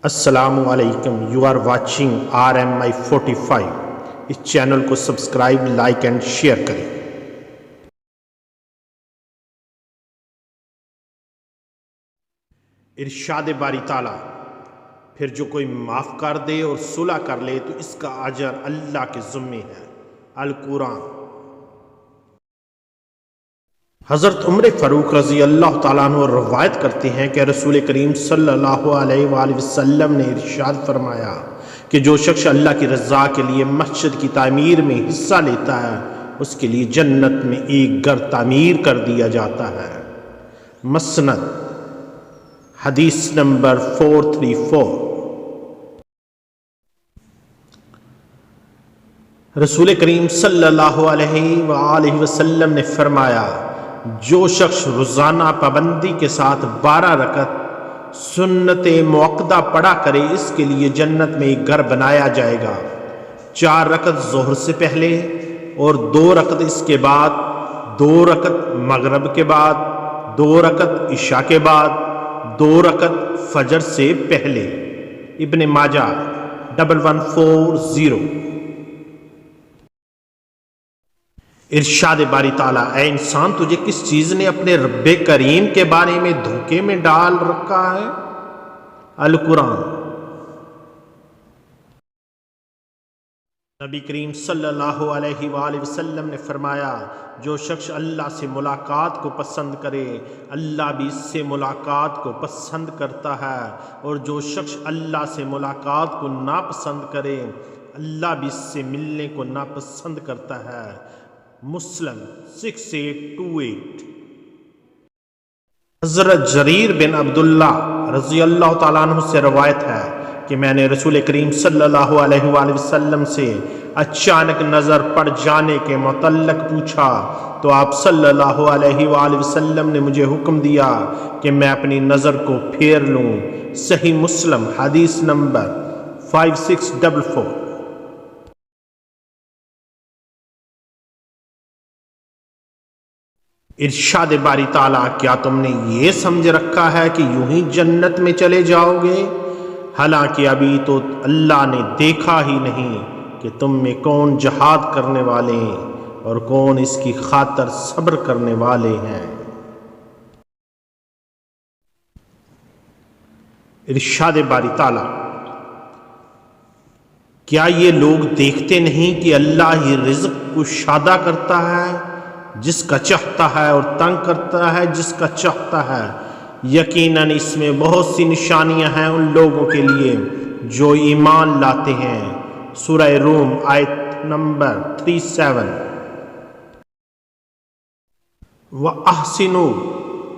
السلام علیکم، you are watching RMI 45۔ اس چینل کو سبسکرائب، لائک اینڈ شیئر کریں۔ ارشاد باری تعالیٰ، پھر جو کوئی معاف کر دے اور صلح کر لے تو اس کا اجر اللہ کے ذمے ہے۔ القرآن۔ حضرت عمر فاروق رضی اللہ تعالیٰ عنہ روایت کرتے ہیں کہ رسول کریم صلی اللہ علیہ وآلہ وسلم نے ارشاد فرمایا کہ جو شخص اللہ کی رضا کے لیے مسجد کی تعمیر میں حصہ لیتا ہے اس کے لیے جنت میں ایک گھر تعمیر کر دیا جاتا ہے۔ مسند، حدیث نمبر 434۔ رسول کریم صلی اللہ علیہ وآلہ وسلم نے فرمایا، جو شخص روزانہ پابندی کے ساتھ 12 رکعت سنت موقدہ پڑھا کرے اس کے لیے جنت میں ایک گھر بنایا جائے گا۔ 4 رکعت ظہر سے پہلے اور 2 رکعت اس کے بعد، 2 رکعت مغرب کے بعد، 2 رکعت عشاء کے بعد، 2 رکعت فجر سے پہلے۔ ابن ماجہ 1140۔ ارشاد باری تعالیٰ، اے انسان، تجھے کس چیز نے اپنے رب کریم کے بارے میں دھوکے میں ڈال رکھا ہے؟ القرآن۔ نبی کریم صلی اللہ علیہ وآلہ وسلم نے فرمایا، جو شخص اللہ سے ملاقات کو پسند کرے اللہ بھی اس سے ملاقات کو پسند کرتا ہے، اور جو شخص اللہ سے ملاقات کو ناپسند کرے اللہ بھی اس سے ملنے کو ناپسند کرتا ہے۔ مسلم 6828۔ حضرت جریر بن عبداللہ رضی اللہ تعالیٰ عنہ سے روایت ہے کہ میں نے رسول کریم صلی اللہ علیہ وآلہ وسلم سے اچانک نظر پڑ جانے کے متعلق پوچھا تو آپ صلی اللہ علیہ وآلہ وسلم نے مجھے حکم دیا کہ میں اپنی نظر کو پھیر لوں۔ صحیح مسلم، حدیث نمبر 5644۔ ارشاد باری تعالیٰ، کیا تم نے یہ سمجھ رکھا ہے کہ یوں ہی جنت میں چلے جاؤ گے، حالانکہ ابھی تو اللہ نے دیکھا ہی نہیں کہ تم میں کون جہاد کرنے والے اور کون اس کی خاطر صبر کرنے والے ہیں۔ ارشاد باری تعالیٰ، کیا یہ لوگ دیکھتے نہیں کہ اللہ ہی رزق کو شادہ کرتا ہے جس کا چاہتا ہے اور تنگ کرتا ہے جس کا چاہتا ہے؟ یقیناً اس میں بہت سی نشانیاں ہیں ان لوگوں کے لیے جو ایمان لاتے ہیں۔ سورہ روم آیت نمبر 37۔ وَأَحْسِنُوا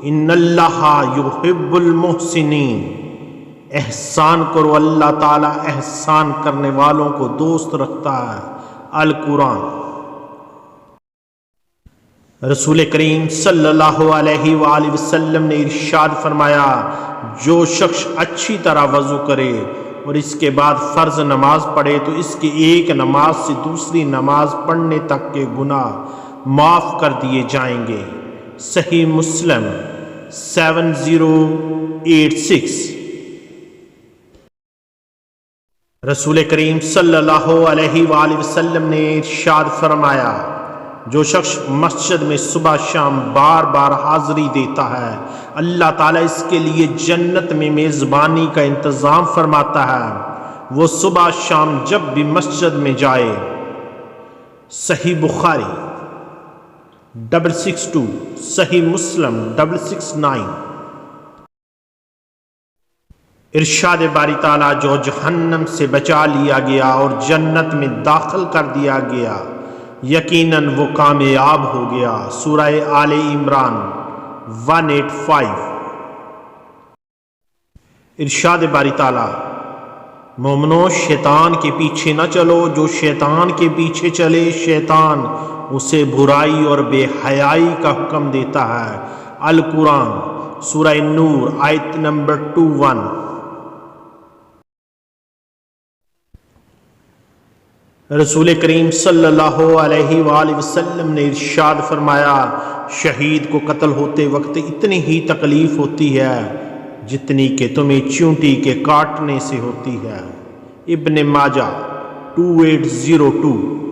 إِنَّ اللَّهَ يُحِبُّ الْمُحْسِنِينَ۔ احسان کرو، اللہ تعالیٰ احسان کرنے والوں کو دوست رکھتا ہے۔ القرآن۔ رسول کریم صلی اللہ علیہ وآلہ وسلم نے ارشاد فرمایا، جو شخص اچھی طرح وضو کرے اور اس کے بعد فرض نماز پڑھے تو اس کی ایک نماز سے دوسری نماز پڑھنے تک کے گناہ معاف کر دیے جائیں گے۔ صحیح مسلم 7086۔ رسول کریم صلی اللہ علیہ وآلہ وسلم نے ارشاد فرمایا، جو شخص مسجد میں صبح شام بار بار حاضری دیتا ہے اللہ تعالیٰ اس کے لیے جنت میں میزبانی کا انتظام فرماتا ہے، وہ صبح شام جب بھی مسجد میں جائے۔ صحیح بخاری 662، صحیح مسلم 669۔ ارشاد باری تعالیٰ، جو جہنم سے بچا لیا گیا اور جنت میں داخل کر دیا گیا یقیناً وہ کامیاب ہو گیا۔ سورہ آل عمران 185۔ ارشاد باری تعالیٰ، مومنو، شیطان کے پیچھے نہ چلو، جو شیطان کے پیچھے چلے شیطان اسے برائی اور بے حیائی کا حکم دیتا ہے۔ القرآن۔ سورہ نور آیت نمبر 21۔ رسول کریم صلی اللہ علیہ وآلہ وسلم نے ارشاد فرمایا، شہید کو قتل ہوتے وقت اتنی ہی تکلیف ہوتی ہے جتنی کہ تمہیں چیونٹی کے کاٹنے سے ہوتی ہے۔ ابن ماجہ 2802۔